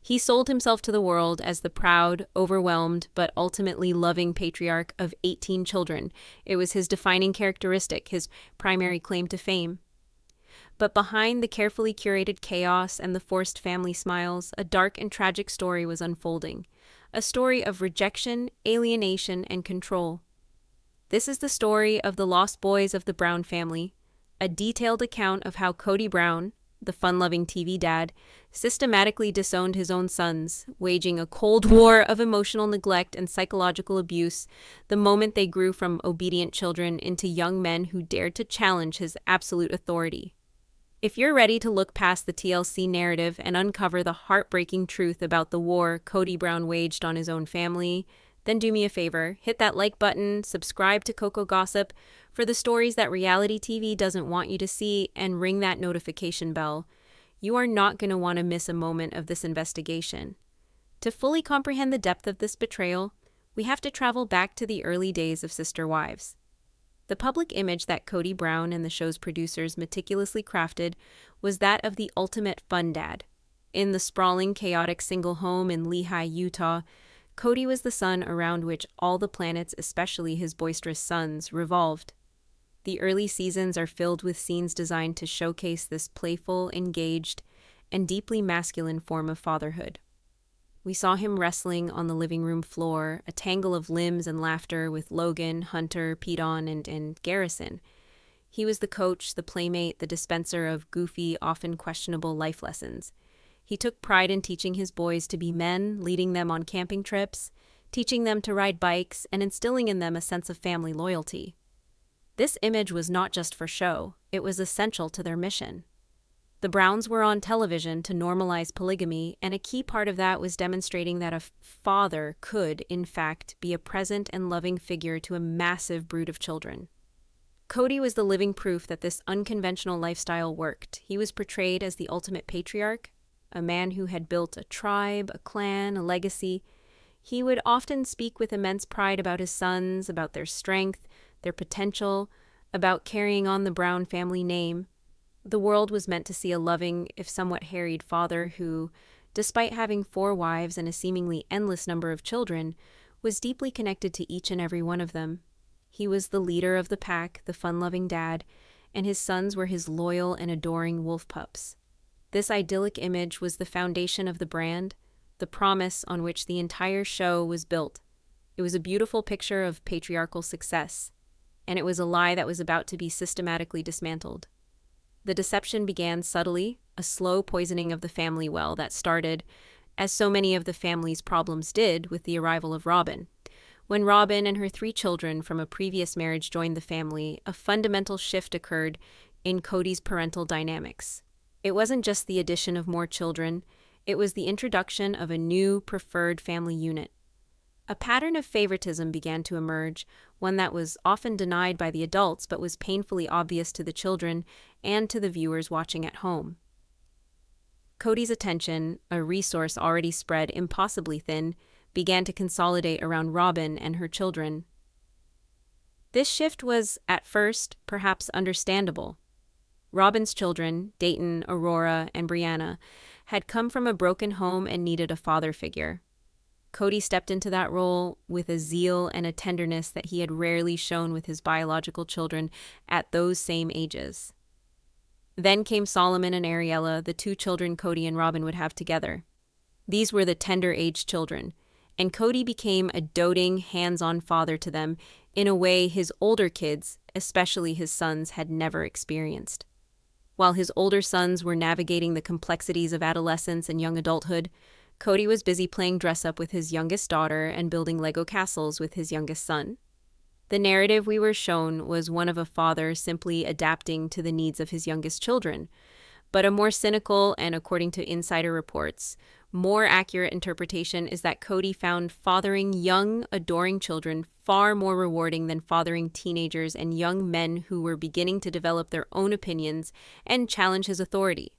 He sold himself to the world as the proud, overwhelmed, but ultimately loving patriarch of 18 children. It was his defining characteristic, his primary claim to fame. But behind the carefully curated chaos and the forced family smiles, a dark and tragic story was unfolding. A story of rejection, alienation, and control. This is the story of the lost boys of the Brown family, a detailed account of how Kody Brown, the fun-loving TV dad, systematically disowned his own sons, waging a cold war of emotional neglect and psychological abuse the moment they grew from obedient children into young men who dared to challenge his absolute authority. If you're ready to look past the TLC narrative and uncover the heartbreaking truth about the war Kody Brown waged on his own family, then do me a favor, hit that like button, subscribe to Coco Gossip for the stories that reality TV doesn't want you to see, and ring that notification bell. You are not going to want to miss a moment of this investigation. To fully comprehend the depth of this betrayal, we have to travel back to the early days of Sister Wives. The public image that Kody Brown and the show's producers meticulously crafted was that of the ultimate fun dad. In the sprawling, chaotic single home in Lehi, Utah, Kody was the sun around which all the planets, especially his boisterous sons, revolved. The early seasons are filled with scenes designed to showcase this playful, engaged, and deeply masculine form of fatherhood. We saw him wrestling on the living room floor, a tangle of limbs and laughter with Logan, Hunter, Pedon, and Garrison. He was the coach, the playmate, the dispenser of goofy, often questionable life lessons. He took pride in teaching his boys to be men, leading them on camping trips, teaching them to ride bikes, and instilling in them a sense of family loyalty. This image was not just for show, it was essential to their mission. The Browns were on television to normalize polygamy, and a key part of that was demonstrating that a father could, in fact, be a present and loving figure to a massive brood of children. Kody was the living proof that this unconventional lifestyle worked. He was portrayed as the ultimate patriarch, a man who had built a tribe, a clan, a legacy. He would often speak with immense pride about his sons, about their strength, their potential, about carrying on the Brown family name. The world was meant to see a loving, if somewhat harried father who, despite having 4 wives and a seemingly endless number of children, was deeply connected to each and every one of them. He was the leader of the pack, the fun-loving dad, and his sons were his loyal and adoring wolf pups. This idyllic image was the foundation of the brand, the promise on which the entire show was built. It was a beautiful picture of patriarchal success, and it was a lie that was about to be systematically dismantled. The deception began subtly, a slow poisoning of the family well that started, as so many of the family's problems did, with the arrival of Robyn. When Robyn and her 3 children from a previous marriage joined the family, a fundamental shift occurred in Kody's parental dynamics. It wasn't just the addition of more children, it was the introduction of a new preferred family unit. A pattern of favoritism began to emerge, one that was often denied by the adults but was painfully obvious to the children and to the viewers watching at home. Kody's attention, a resource already spread impossibly thin, began to consolidate around Robyn and her children. This shift was, at first, perhaps understandable. Robyn's children, Dayton, Aurora, and Brianna, had come from a broken home and needed a father figure. Kody stepped into that role with a zeal and a tenderness that he had rarely shown with his biological children at those same ages. Then came Solomon and Ariella, the 2 children Kody and Robyn would have together. These were the tender-aged children, and Kody became a doting, hands-on father to them in a way his older kids, especially his sons, had never experienced. While his older sons were navigating the complexities of adolescence and young adulthood, Kody was busy playing dress-up with his youngest daughter and building Lego castles with his youngest son. The narrative we were shown was one of a father simply adapting to the needs of his youngest children, but a more cynical and, according to insider reports, more accurate interpretation is that Kody found fathering young, adoring children far more rewarding than fathering teenagers and young men who were beginning to develop their own opinions and challenge his authority.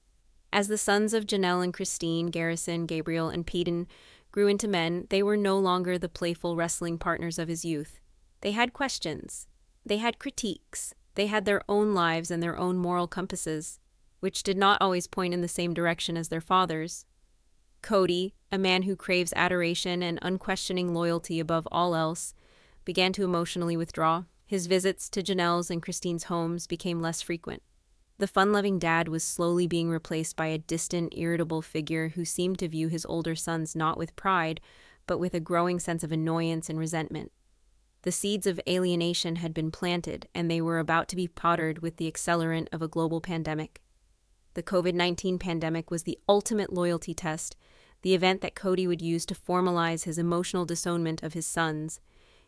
As the sons of Janelle and Christine, Garrison, Gabriel, and Pedon grew into men, they were no longer the playful wrestling partners of his youth. They had questions. They had critiques. They had their own lives and their own moral compasses, which did not always point in the same direction as their fathers. Kody, a man who craves adoration and unquestioning loyalty above all else, began to emotionally withdraw. His visits to Janelle's and Christine's homes became less frequent. The fun-loving dad was slowly being replaced by a distant, irritable figure who seemed to view his older sons not with pride, but with a growing sense of annoyance and resentment. The seeds of alienation had been planted, and they were about to be pottered with the accelerant of a global pandemic. The COVID-19 pandemic was the ultimate loyalty test, the event that Kody would use to formalize his emotional disownment of his sons.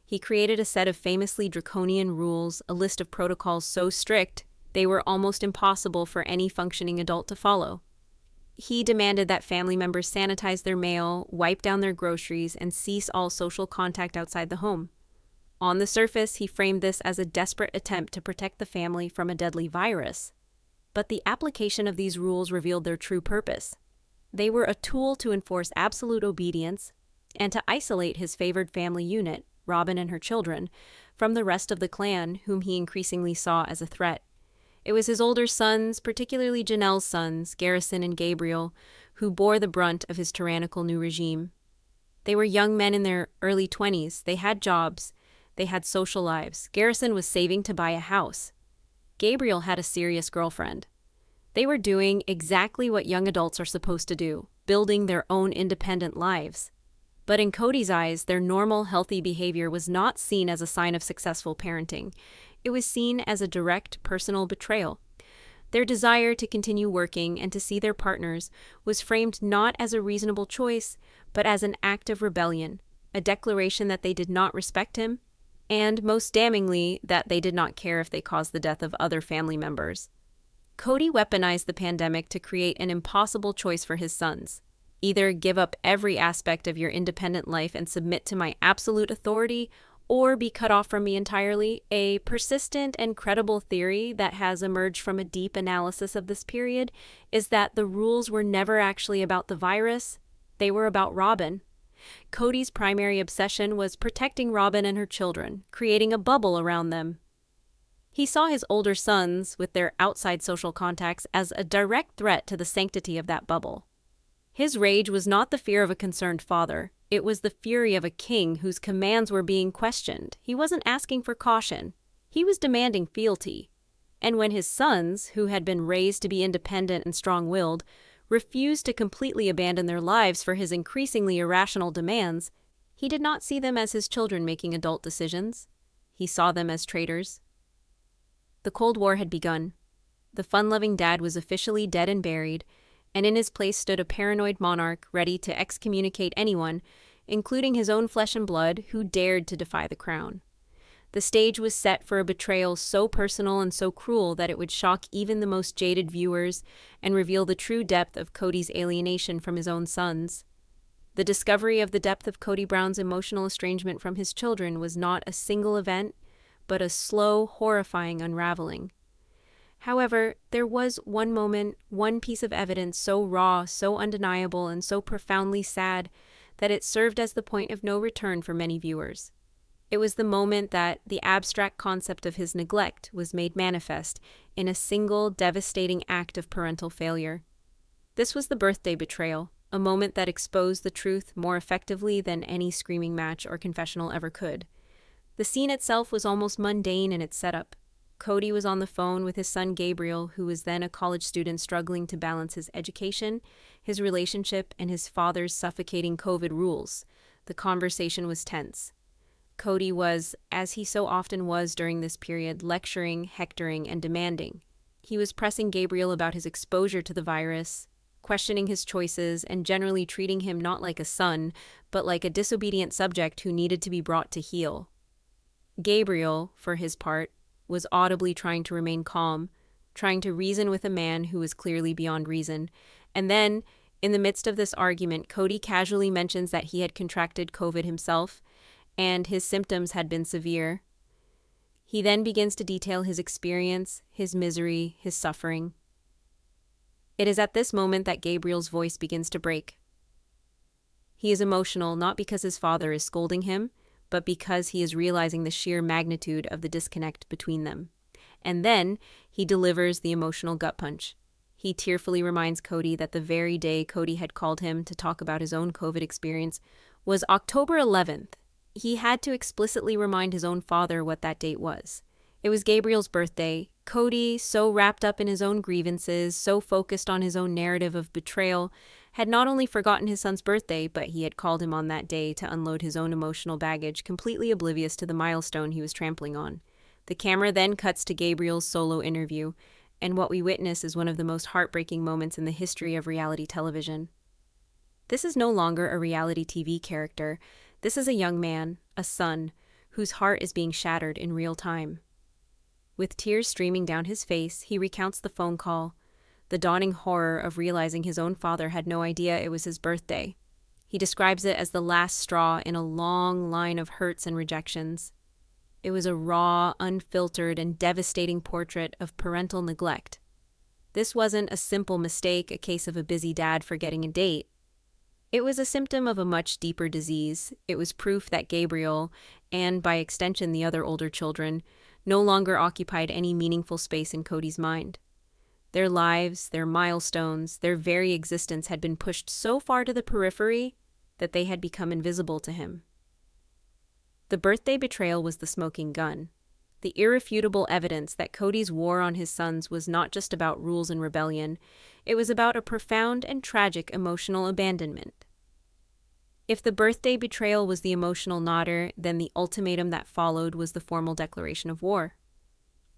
He created a set of famously draconian rules, a list of protocols so strict they were almost impossible for any functioning adult to follow. He demanded that family members sanitize their mail, wipe down their groceries, and cease all social contact outside the home. On the surface, he framed this as a desperate attempt to protect the family from a deadly virus. But the application of these rules revealed their true purpose. They were a tool to enforce absolute obedience and to isolate his favored family unit, Robyn and her children, from the rest of the clan, whom he increasingly saw as a threat. It was his older sons, particularly Janelle's sons, Garrison and Gabriel, who bore the brunt of his tyrannical new regime. They were young men in their early 20s. They had jobs. They had social lives. Garrison was saving to buy a house. Gabriel had a serious girlfriend. They were doing exactly what young adults are supposed to do, building their own independent lives. But in Kody's eyes, their normal, healthy behavior was not seen as a sign of successful parenting. It was seen as a direct, personal betrayal. Their desire to continue working and to see their partners was framed not as a reasonable choice, but as an act of rebellion, a declaration that they did not respect him, and, most damningly, that they did not care if they caused the death of other family members. Kody weaponized the pandemic to create an impossible choice for his sons. Either give up every aspect of your independent life and submit to my absolute authority, or be cut off from me entirely. A persistent and credible theory that has emerged from a deep analysis of this period is that the rules were never actually about the virus, they were about Robyn. Kody's primary obsession was protecting Robyn and her children, creating a bubble around them. He saw his older sons, with their outside social contacts, as a direct threat to the sanctity of that bubble. His rage was not the fear of a concerned father. It was the fury of a king whose commands were being questioned. He wasn't asking for caution. He was demanding fealty. And when his sons, who had been raised to be independent and strong-willed, refused to completely abandon their lives for his increasingly irrational demands, he did not see them as his children making adult decisions. He saw them as traitors. The Cold War had begun. The fun-loving dad was officially dead and buried, and in his place stood a paranoid monarch ready to excommunicate anyone, including his own flesh and blood, who dared to defy the crown. The stage was set for a betrayal so personal and so cruel that it would shock even the most jaded viewers and reveal the true depth of Kody's alienation from his own sons. The discovery of the depth of Kody Brown's emotional estrangement from his children was not a single event, but a slow, horrifying unraveling. However, there was one moment, one piece of evidence so raw, so undeniable, and so profoundly sad that it served as the point of no return for many viewers. It was the moment that the abstract concept of his neglect was made manifest in a single devastating act of parental failure. This was the birthday betrayal, a moment that exposed the truth more effectively than any screaming match or confessional ever could. The scene itself was almost mundane in its setup. Kody was on the phone with his son Gabriel, who was then a college student struggling to balance his education, his relationship, and his father's suffocating COVID rules. The conversation was tense. Kody was, as he so often was during this period, lecturing, hectoring, and demanding. He was pressing Gabriel about his exposure to the virus, questioning his choices, and generally treating him not like a son, but like a disobedient subject who needed to be brought to heel. Gabriel, for his part, was audibly trying to remain calm, trying to reason with a man who was clearly beyond reason. And then, in the midst of this argument, Kody casually mentions that he had contracted COVID himself, and his symptoms had been severe. He then begins to detail his experience, his misery, his suffering. It is at this moment that Gabriel's voice begins to break. He is emotional not because his father is scolding him, but because he is realizing the sheer magnitude of the disconnect between them. And then he delivers the emotional gut punch. He tearfully reminds Kody that the very day Kody had called him to talk about his own COVID experience was October 11th. He had to explicitly remind his own father what that date was. It was Gabriel's birthday. Kody, so wrapped up in his own grievances, so focused on his own narrative of betrayal, had not only forgotten his son's birthday, but he had called him on that day to unload his own emotional baggage, completely oblivious to the milestone he was trampling on. The camera then cuts to Gabriel's solo interview, and what we witness is one of the most heartbreaking moments in the history of reality television. This is no longer a reality TV character. This is a young man, a son, whose heart is being shattered in real time. With tears streaming down his face, he recounts the phone call, the dawning horror of realizing his own father had no idea it was his birthday. He describes it as the last straw in a long line of hurts and rejections. It was a raw, unfiltered, and devastating portrait of parental neglect. This wasn't a simple mistake, a case of a busy dad forgetting a date. It was a symptom of a much deeper disease. It was proof that Gabriel, and by extension the other older children, no longer occupied any meaningful space in Kody's mind. Their lives, their milestones, their very existence had been pushed so far to the periphery that they had become invisible to him. The birthday betrayal was the smoking gun, the irrefutable evidence that Kody's war on his sons was not just about rules and rebellion, it was about a profound and tragic emotional abandonment. If the birthday betrayal was the emotional nodder, then the ultimatum that followed was the formal declaration of war.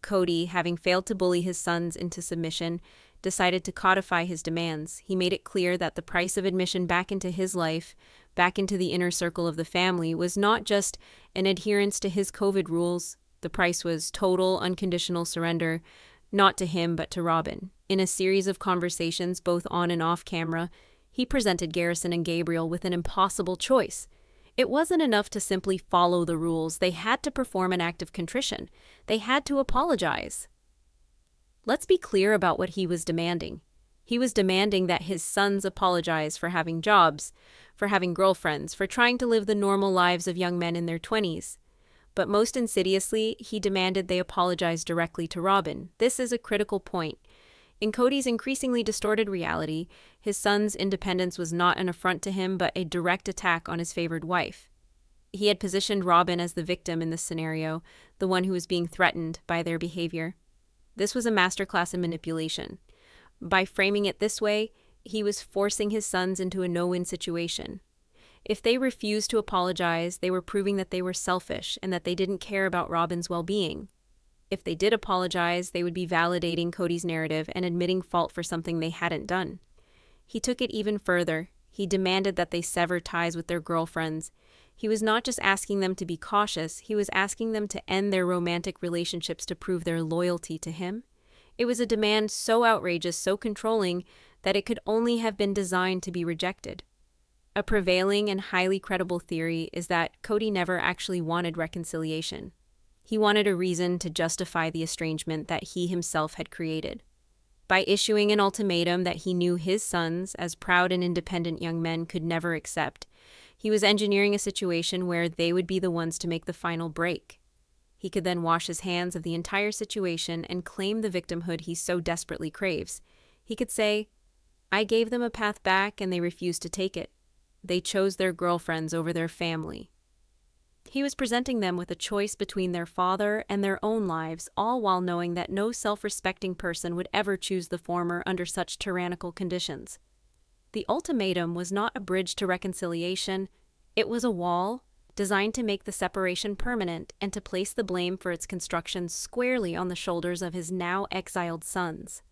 Kody, having failed to bully his sons into submission, decided to codify his demands. He made it clear that the price of admission back into his life, back into the inner circle of the family, was not just an adherence to his COVID rules. The price was total, unconditional surrender, not to him but to Robyn. In a series of conversations, both on and off camera, he presented Garrison and Gabriel with an impossible choice. It wasn't enough to simply follow the rules. They had to perform an act of contrition. They had to apologize. Let's be clear about what he was demanding. He was demanding that his sons apologize for having jobs, for having girlfriends, for trying to live the normal lives of young men in their 20s. But most insidiously, he demanded they apologize directly to Robyn. This is a critical point. In Kody's increasingly distorted reality, his son's independence was not an affront to him, but a direct attack on his favored wife. He had positioned Robyn as the victim in this scenario, the one who was being threatened by their behavior. This was a masterclass in manipulation. By framing it this way, he was forcing his sons into a no-win situation. If they refused to apologize, they were proving that they were selfish and that they didn't care about Robyn's well-being. If they did apologize, they would be validating Kody's narrative and admitting fault for something they hadn't done. He took it even further. He demanded that they sever ties with their girlfriends. He was not just asking them to be cautious, he was asking them to end their romantic relationships to prove their loyalty to him. It was a demand so outrageous, so controlling, that it could only have been designed to be rejected. A prevailing and highly credible theory is that Kody never actually wanted reconciliation. He wanted a reason to justify the estrangement that he himself had created. By issuing an ultimatum that he knew his sons, as proud and independent young men, could never accept, he was engineering a situation where they would be the ones to make the final break. He could then wash his hands of the entire situation and claim the victimhood he so desperately craves. He could say, "I gave them a path back and they refused to take it. They chose their girlfriends over their family." He was presenting them with a choice between their father and their own lives, all while knowing that no self-respecting person would ever choose the former under such tyrannical conditions. The ultimatum was not a bridge to reconciliation. It was a wall designed to make the separation permanent and to place the blame for its construction squarely on the shoulders of his now exiled sons.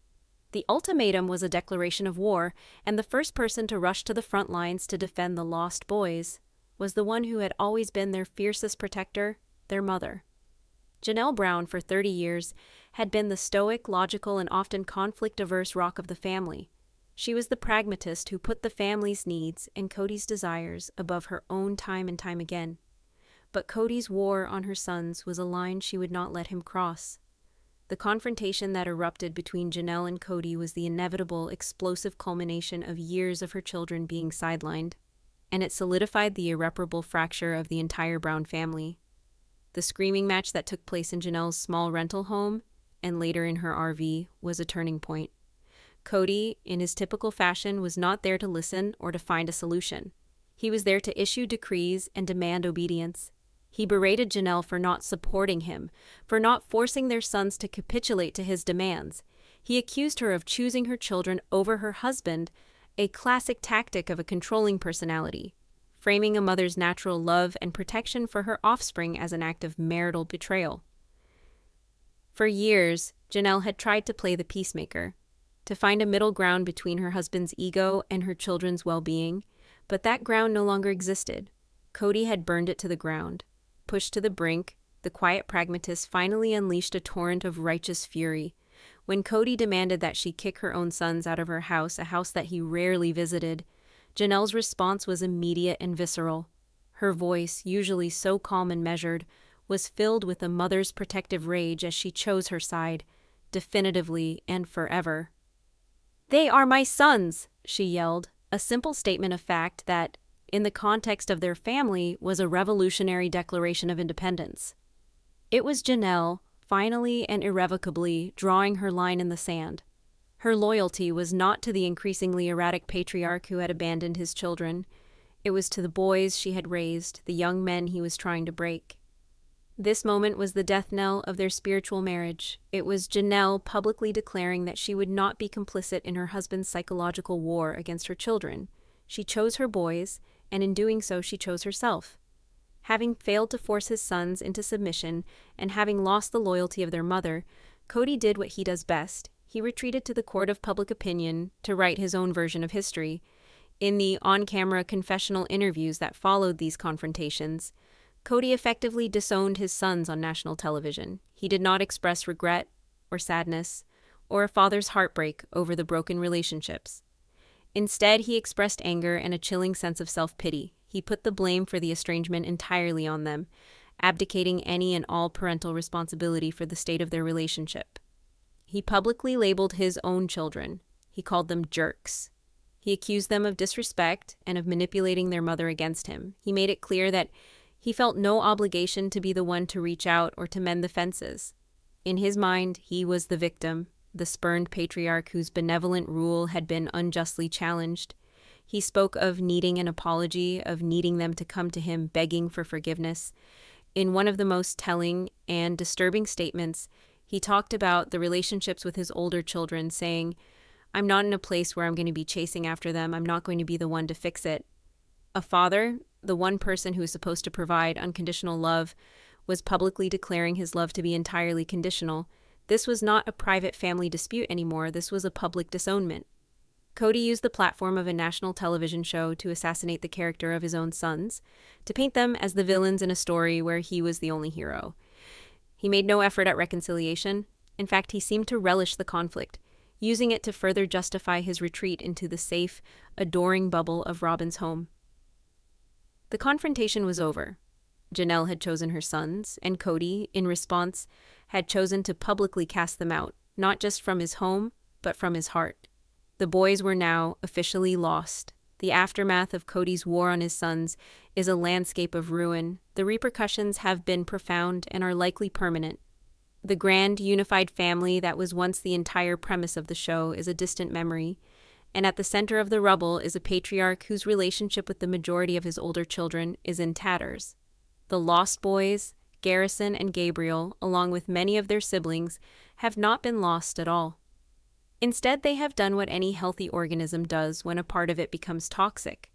The ultimatum was a declaration of war, and the first person to rush to the front lines to defend the lost boys was the one who had always been their fiercest protector, their mother. Janelle Brown, for 30 years, had been the stoic, logical, and often conflict-averse rock of the family. She was the pragmatist who put the family's needs and Kody's desires above her own time and time again. But Kody's war on her sons was a line she would not let him cross. The confrontation that erupted between Janelle and Kody was the inevitable, explosive culmination of years of her children being sidelined, and it solidified the irreparable fracture of the entire Brown family. The screaming match that took place in Janelle's small rental home, and later in her RV, was a turning point. Kody, in his typical fashion, was not there to listen or to find a solution. He was there to issue decrees and demand obedience. He berated Janelle for not supporting him, for not forcing their sons to capitulate to his demands. He accused her of choosing her children over her husband, a classic tactic of a controlling personality, framing a mother's natural love and protection for her offspring as an act of marital betrayal. For years, Janelle had tried to play the peacemaker, to find a middle ground between her husband's ego and her children's well-being, but that ground no longer existed. Kody had burned it to the ground. Pushed to the brink, the quiet pragmatist finally unleashed a torrent of righteous fury. When Kody demanded that she kick her own sons out of her house, a house that he rarely visited, Janelle's response was immediate and visceral. Her voice, usually so calm and measured, was filled with a mother's protective rage as she chose her side, definitively and forever. "They are my sons," she yelled, a simple statement of fact that, in the context of their family, was a revolutionary declaration of independence. It was Janelle, finally and irrevocably, drawing her line in the sand. Her loyalty was not to the increasingly erratic patriarch who had abandoned his children. It was to the boys she had raised, the young men he was trying to break. This moment was the death knell of their spiritual marriage. It was Janelle publicly declaring that she would not be complicit in her husband's psychological war against her children. She chose her boys, and in doing so she chose herself. Having failed to force his sons into submission, and having lost the loyalty of their mother, Kody did what he does best. He retreated to the court of public opinion to write his own version of history. In the on-camera confessional interviews that followed these confrontations, Kody effectively disowned his sons on national television. He did not express regret or sadness or a father's heartbreak over the broken relationships. Instead, he expressed anger and a chilling sense of self-pity. He put the blame for the estrangement entirely on them, abdicating any and all parental responsibility for the state of their relationship. He publicly labeled his own children. He called them jerks. He accused them of disrespect and of manipulating their mother against him. He made it clear that he felt no obligation to be the one to reach out or to mend the fences. In his mind, he was the victim, the spurned patriarch whose benevolent rule had been unjustly challenged. He spoke of needing an apology, of needing them to come to him begging for forgiveness. In one of the most telling and disturbing statements, he talked about the relationships with his older children, saying, "I'm not in a place where I'm going to be chasing after them. I'm not going to be the one to fix it." A father, the one person who is supposed to provide unconditional love, was publicly declaring his love to be entirely conditional. This was not a private family dispute anymore. This was a public disownment. Kody used the platform of a national television show to assassinate the character of his own sons, to paint them as the villains in a story where he was the only hero. He made no effort at reconciliation. In fact, he seemed to relish the conflict, using it to further justify his retreat into the safe, adoring bubble of Robyn's home. The confrontation was over. Janelle had chosen her sons, and Kody, in response, had chosen to publicly cast them out, not just from his home, but from his heart. The boys were now officially lost. The aftermath of Kody's war on his sons is a landscape of ruin. The repercussions have been profound and are likely permanent. The grand, unified family that was once the entire premise of the show is a distant memory, and at the center of the rubble is a patriarch whose relationship with the majority of his older children is in tatters. The lost boys, Garrison and Gabriel, along with many of their siblings, have not been lost at all. Instead, they have done what any healthy organism does when a part of it becomes toxic.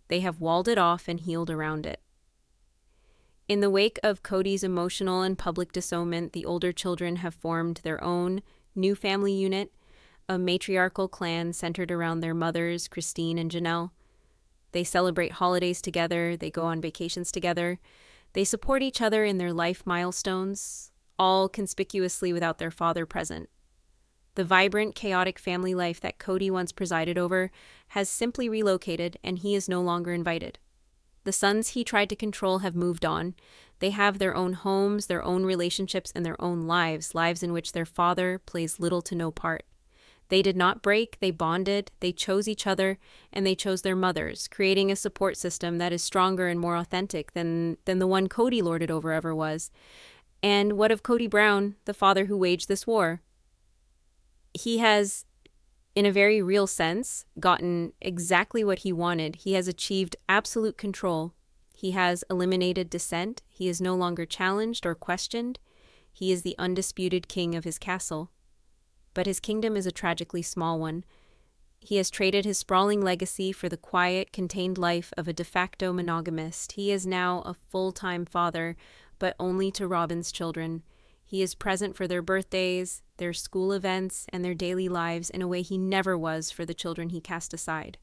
They have walled it off and healed around it. In the wake of Kody's emotional and public disownment, the older children have formed their own new family unit, a matriarchal clan centered around their mothers, Christine and Janelle. They celebrate holidays together, they go on vacations together, they support each other in their life milestones, all conspicuously without their father present. The vibrant, chaotic family life that Kody once presided over has simply relocated, and he is no longer invited. The sons he tried to control have moved on. They have their own homes, their own relationships, and their own lives, lives in which their father plays little to no part. They did not break, they bonded, they chose each other, and they chose their mothers, creating a support system that is stronger and more authentic than the one Kody lorded over ever was. And what of Kody Brown, the father who waged this war? He has in a very real sense, gotten exactly what he wanted. He has achieved absolute control. He has eliminated dissent. He is no longer challenged or questioned. He is the undisputed king of his castle. But his kingdom is a tragically small one. He has traded his sprawling legacy for the quiet, contained life of a de facto monogamist. He is now a full-time father, but only to Robyn's children. He is present for their birthdays, their school events, and their daily lives in a way he never was for the children he cast aside.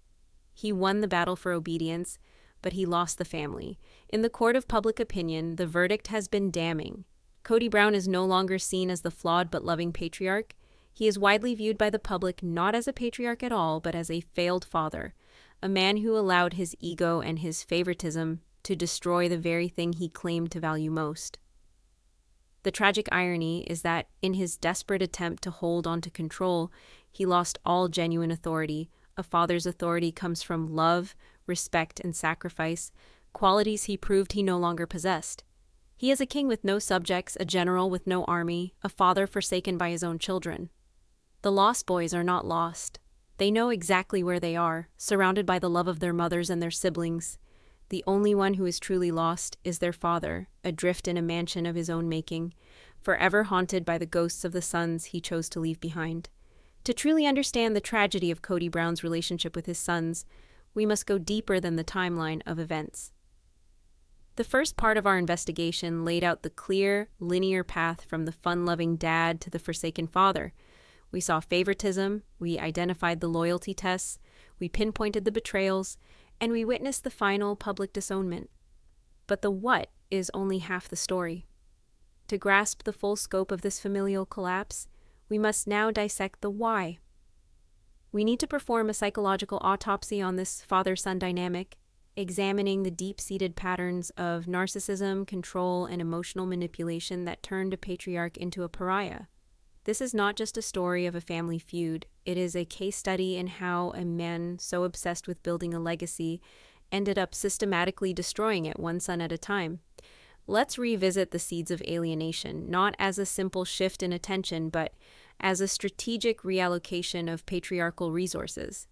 He won the battle for obedience, but he lost the family. In the court of public opinion, the verdict has been damning. Kody Brown is no longer seen as the flawed but loving patriarch. He is widely viewed by the public not as a patriarch at all, but as a failed father, a man who allowed his ego and his favoritism to destroy the very thing he claimed to value most. The tragic irony is that in his desperate attempt to hold on to control, he lost all genuine authority. A father's authority comes from love, respect, and sacrifice, qualities he proved he no longer possessed. He is a king with no subjects, a general with no army, a father forsaken by his own children. The lost boys are not lost. They know exactly where they are, surrounded by the love of their mothers and their siblings. The only one who is truly lost is their father, adrift in a mansion of his own making, forever haunted by the ghosts of the sons he chose to leave behind. To truly understand the tragedy of Kody Brown's relationship with his sons, we must go deeper than the timeline of events. The first part of our investigation laid out the clear, linear path from the fun-loving dad to the forsaken father. We saw favoritism, we identified the loyalty tests, we pinpointed the betrayals, and we witnessed the final public disownment. But the what is only half the story. To grasp the full scope of this familial collapse, we must now dissect the why. We need to perform a psychological autopsy on this father-son dynamic, examining the deep-seated patterns of narcissism, control, and emotional manipulation that turned a patriarch into a pariah. This is not just a story of a family feud. It is a case study in how a man so obsessed with building a legacy ended up systematically destroying it one son at a time. Let's revisit the seeds of alienation, not as a simple shift in attention, but as a strategic reallocation of patriarchal resources.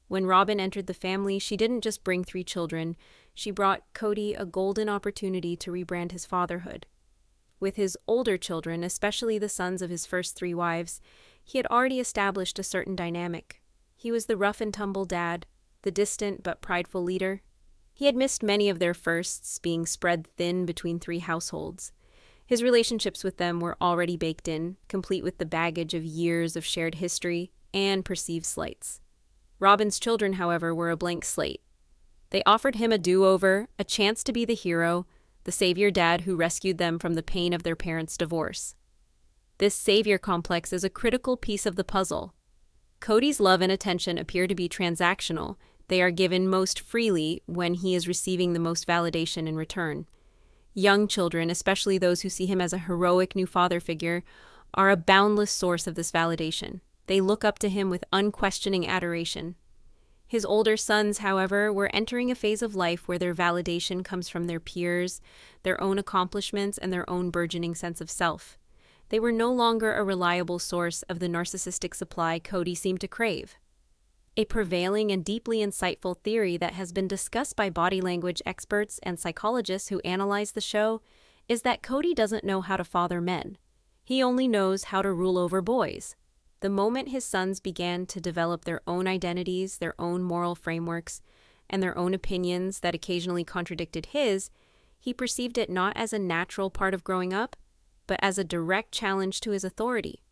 When Robyn entered the family, she didn't just bring 3 children, she brought Kody a golden opportunity to rebrand his fatherhood. With his older children, especially the sons of his first 3 wives, he had already established a certain dynamic. He was the rough-and-tumble dad, the distant but prideful leader. He had missed many of their firsts, being spread thin between 3 households. His relationships with them were already baked in, complete with the baggage of years of shared history and perceived slights. Robyn's children, however, were a blank slate. They offered him a do-over, a chance to be the hero, the savior dad who rescued them from the pain of their parents' divorce. This savior complex is a critical piece of the puzzle. Kody's love and attention appear to be transactional. They are given most freely when he is receiving the most validation in return. Young children, especially those who see him as a heroic new father figure, are a boundless source of this validation. They look up to him with unquestioning adoration. His older sons, however, were entering a phase of life where their validation comes from their peers, their own accomplishments, and their own burgeoning sense of self. They were no longer a reliable source of the narcissistic supply Kody seemed to crave. A prevailing and deeply insightful theory that has been discussed by body language experts and psychologists who analyze the show is that Kody doesn't know how to father men. He only knows how to rule over boys. The moment his sons began to develop their own identities, their own moral frameworks, and their own opinions that occasionally contradicted his, he perceived it not as a natural part of growing up, but as a direct challenge to his authority.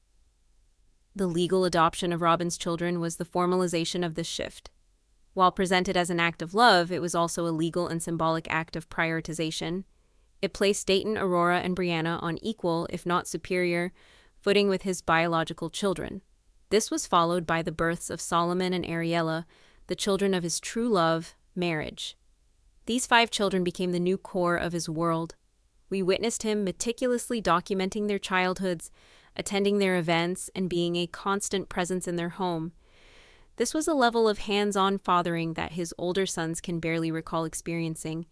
The legal adoption of Robyn's children was the formalization of this shift. While presented as an act of love, it was also a legal and symbolic act of prioritization. It placed Dayton, Aurora, and Brianna on equal, if not superior, footing with his biological children. This was followed by the births of Solomon and Ariella, the children of his true love, marriage. These 5 children became the new core of his world. We witnessed him meticulously documenting their childhoods, attending their events, and being a constant presence in their home. This was a level of hands-on fathering that his older sons can barely recall experiencing.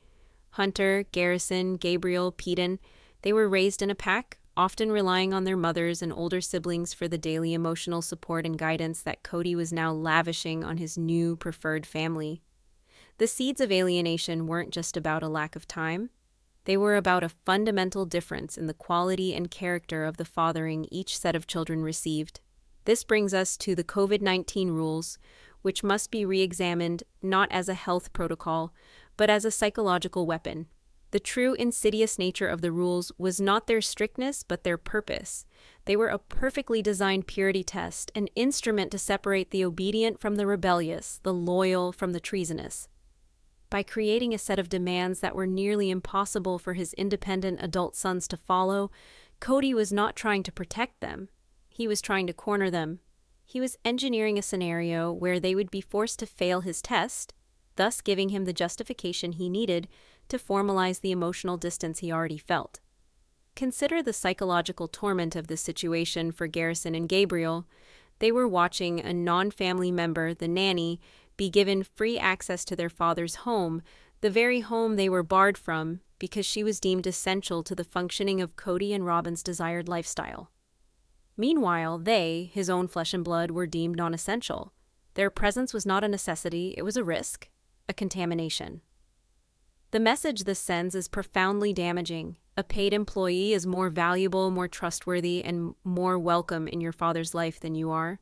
Hunter, Garrison, Gabriel, Peden, they were raised in a pack, often relying on their mothers and older siblings for the daily emotional support and guidance that Kody was now lavishing on his new preferred family. The seeds of alienation weren't just about a lack of time. They were about a fundamental difference in the quality and character of the fathering each set of children received. This brings us to the COVID-19 rules, which must be re-examined not as a health protocol, but as a psychological weapon. The true insidious nature of the rules was not their strictness, but their purpose. They were a perfectly designed purity test, an instrument to separate the obedient from the rebellious, the loyal from the treasonous. By creating a set of demands that were nearly impossible for his independent adult sons to follow, Kody was not trying to protect them. He was trying to corner them. He was engineering a scenario where they would be forced to fail his test, thus giving him the justification he needed to formalize the emotional distance he already felt. Consider the psychological torment of this situation for Garrison and Gabriel. They were watching a non-family member, the nanny, be given free access to their father's home, the very home they were barred from because she was deemed essential to the functioning of Kody and Robyn's desired lifestyle. Meanwhile, they, his own flesh and blood, were deemed non-essential. Their presence was not a necessity, it was a risk, a contamination. The message this sends is profoundly damaging. A paid employee is more valuable, more trustworthy, and more welcome in your father's life than you are.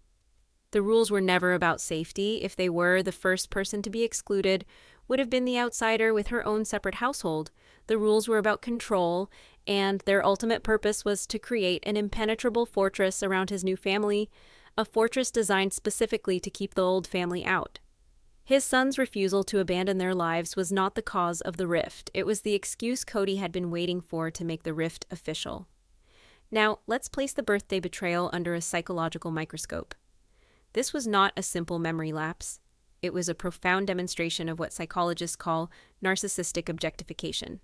The rules were never about safety. If they were, the first person to be excluded would have been the outsider with her own separate household. The rules were about control, and their ultimate purpose was to create an impenetrable fortress around his new family, a fortress designed specifically to keep the old family out. His son's refusal to abandon their lives was not the cause of the rift. It was the excuse Kody had been waiting for to make the rift official. Now, let's place the birthday betrayal under a psychological microscope. This was not a simple memory lapse. It was a profound demonstration of what psychologists call narcissistic objectification.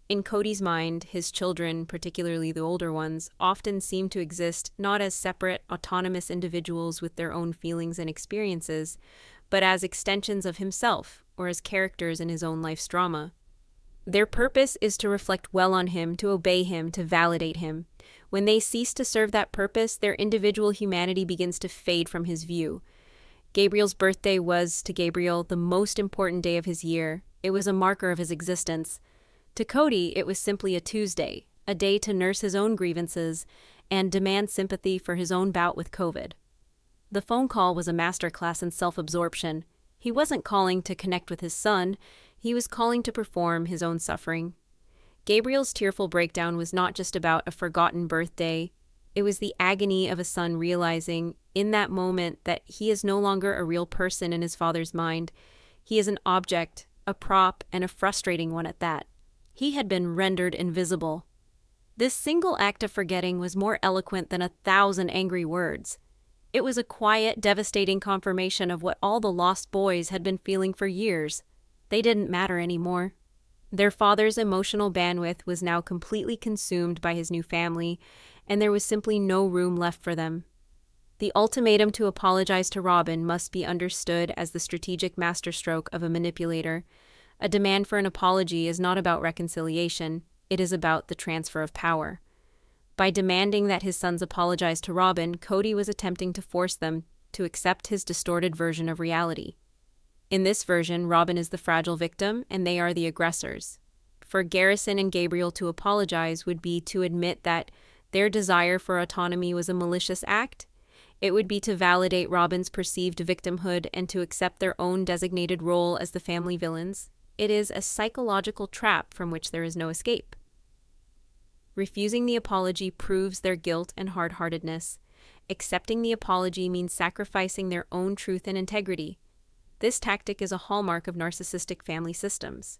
In Kody's mind, his children, particularly the older ones, often seemed to exist not as separate, autonomous individuals with their own feelings and experiences, but as extensions of himself, or as characters in his own life's drama. Their purpose is to reflect well on him, to obey him, to validate him. When they cease to serve that purpose, their individual humanity begins to fade from his view. Gabriel's birthday was, to Gabriel, the most important day of his year. It was a marker of his existence. To Kody, it was simply a Tuesday, a day to nurse his own grievances and demand sympathy for his own bout with COVID. The phone call was a masterclass in self-absorption. He wasn't calling to connect with his son, he was calling to perform his own suffering. Gabriel's tearful breakdown was not just about a forgotten birthday. It was the agony of a son realizing, in that moment, that he is no longer a real person in his father's mind. He is an object, a prop, and a frustrating one at that. He had been rendered invisible. This single act of forgetting was more eloquent than 1,000 angry words. It was a quiet, devastating confirmation of what all the lost boys had been feeling for years. They didn't matter anymore. Their father's emotional bandwidth was now completely consumed by his new family, and there was simply no room left for them. The ultimatum to apologize to Robyn must be understood as the strategic masterstroke of a manipulator. A demand for an apology is not about reconciliation, it is about the transfer of power. By demanding that his sons apologize to Robyn, Kody was attempting to force them to accept his distorted version of reality. In this version, Robyn is the fragile victim, and they are the aggressors. For Garrison and Gabriel to apologize would be to admit that their desire for autonomy was a malicious act. It would be to validate Robyn's perceived victimhood and to accept their own designated role as the family villains. It is a psychological trap from which there is no escape. Refusing the apology proves their guilt and hard-heartedness. Accepting the apology means sacrificing their own truth and integrity. This tactic is a hallmark of narcissistic family systems.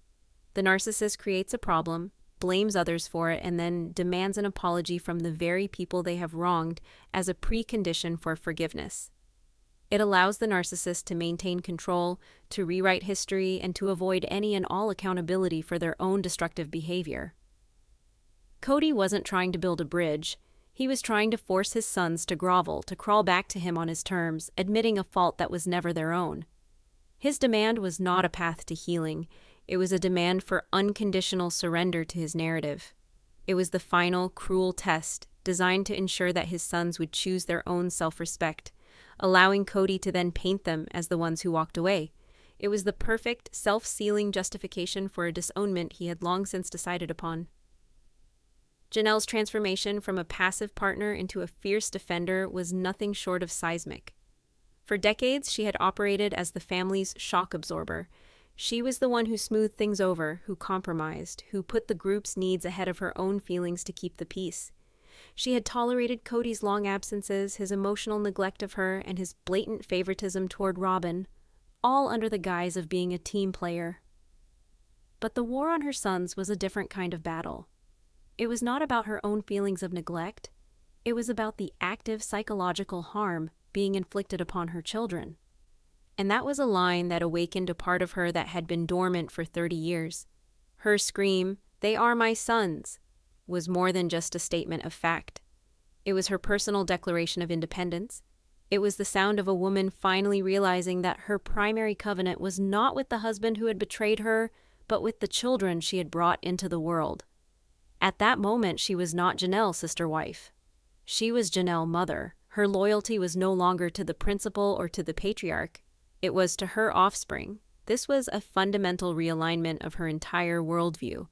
The narcissist creates a problem, blames others for it, and then demands an apology from the very people they have wronged as a precondition for forgiveness. It allows the narcissist to maintain control, to rewrite history, and to avoid any and all accountability for their own destructive behavior. Kody wasn't trying to build a bridge. He was trying to force his sons to grovel, to crawl back to him on his terms, admitting a fault that was never their own. His demand was not a path to healing. It was a demand for unconditional surrender to his narrative. It was the final, cruel test, designed to ensure that his sons would choose their own self-respect, allowing Kody to then paint them as the ones who walked away. It was the perfect, self-sealing justification for a disownment he had long since decided upon. Janelle's transformation from a passive partner into a fierce defender was nothing short of seismic. For decades, she had operated as the family's shock absorber. She was the one who smoothed things over, who compromised, who put the group's needs ahead of her own feelings to keep the peace. She had tolerated Kody's long absences, his emotional neglect of her, and his blatant favoritism toward Robyn, all under the guise of being a team player. But the war on her sons was a different kind of battle. It was not about her own feelings of neglect. It was about the active psychological harm being inflicted upon her children. And that was a line that awakened a part of her that had been dormant for 30 years. Her scream, "They are my sons," was more than just a statement of fact. It was her personal declaration of independence. It was the sound of a woman finally realizing that her primary covenant was not with the husband who had betrayed her, but with the children she had brought into the world. At that moment, she was not Janelle, sister-wife. She was Janelle, mother. Her loyalty was no longer to the principal or to the patriarch. It was to her offspring. This was a fundamental realignment of her entire worldview.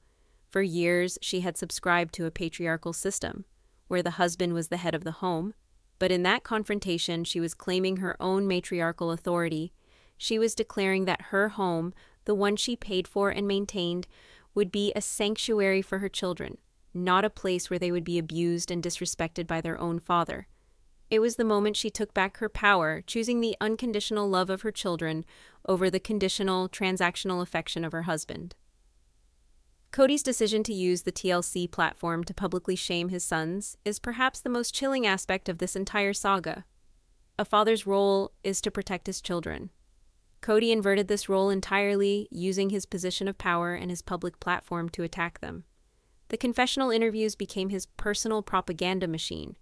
For years, she had subscribed to a patriarchal system, where the husband was the head of the home. But in that confrontation, she was claiming her own matriarchal authority. She was declaring that her home, the one she paid for and maintained, would be a sanctuary for her children, not a place where they would be abused and disrespected by their own father. It was the moment she took back her power, choosing the unconditional love of her children over the conditional, transactional affection of her husband. Kody's decision to use the TLC platform to publicly shame his sons is perhaps the most chilling aspect of this entire saga. A father's role is to protect his children. Kody inverted this role entirely, using his position of power and his public platform to attack them. The confessional interviews became his personal propaganda machine.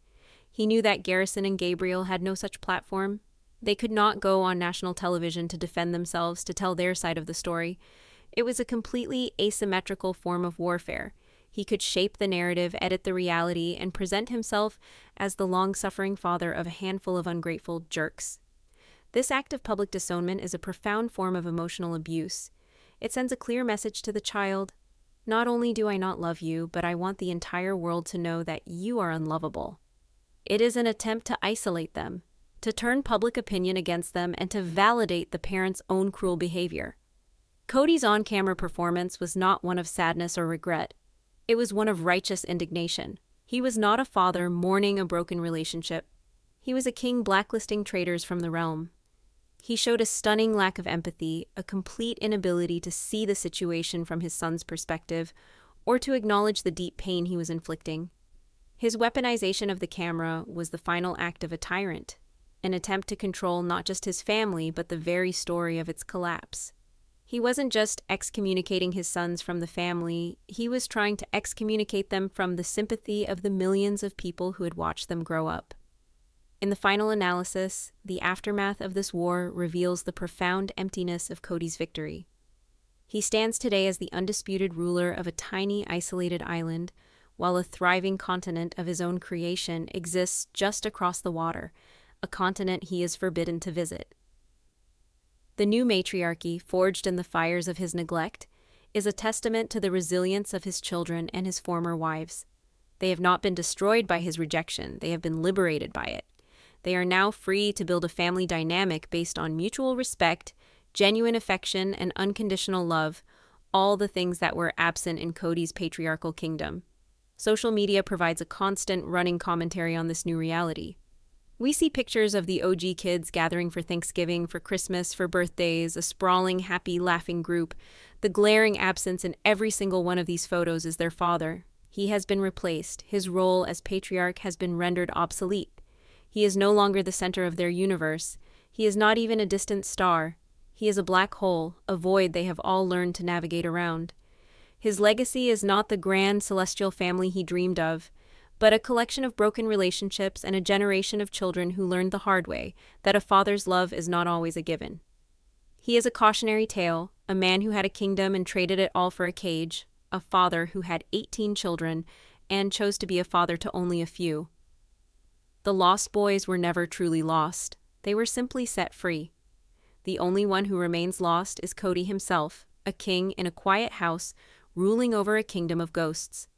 He knew that Garrison and Gabriel had no such platform. They could not go on national television to defend themselves, to tell their side of the story. It was a completely asymmetrical form of warfare. He could shape the narrative, edit the reality, and present himself as the long-suffering father of a handful of ungrateful jerks. This act of public disownment is a profound form of emotional abuse. It sends a clear message to the child: not only do I not love you, but I want the entire world to know that you are unlovable. It is an attempt to isolate them, to turn public opinion against them, and to validate the parents' own cruel behavior. Kody's on-camera performance was not one of sadness or regret. It was one of righteous indignation. He was not a father mourning a broken relationship. He was a king blacklisting traitors from the realm. He showed a stunning lack of empathy, a complete inability to see the situation from his son's perspective, or to acknowledge the deep pain he was inflicting. His weaponization of the camera was the final act of a tyrant, an attempt to control not just his family, but the very story of its collapse. He wasn't just excommunicating his sons from the family, he was trying to excommunicate them from the sympathy of the millions of people who had watched them grow up. In the final analysis, the aftermath of this war reveals the profound emptiness of Kody's victory. He stands today as the undisputed ruler of a tiny, isolated island, while a thriving continent of his own creation exists just across the water, a continent he is forbidden to visit. The new matriarchy, forged in the fires of his neglect, is a testament to the resilience of his children and his former wives. They have not been destroyed by his rejection, they have been liberated by it. They are now free to build a family dynamic based on mutual respect, genuine affection, and unconditional love, all the things that were absent in Kody's patriarchal kingdom. Social media provides a constant running commentary on this new reality. We see pictures of the OG kids gathering for Thanksgiving, for Christmas, for birthdays, a sprawling, happy, laughing group. The glaring absence in every single one of these photos is their father. He has been replaced. His role as patriarch has been rendered obsolete. He is no longer the center of their universe. He is not even a distant star. He is a black hole, a void they have all learned to navigate around. His legacy is not the grand celestial family he dreamed of, but a collection of broken relationships and a generation of children who learned the hard way that a father's love is not always a given. He is a cautionary tale, a man who had a kingdom and traded it all for a cage, a father who had 18 children and chose to be a father to only a few. The lost boys were never truly lost. They were simply set free. The only one who remains lost is Kody himself, a king in a quiet house, ruling over a kingdom of ghosts.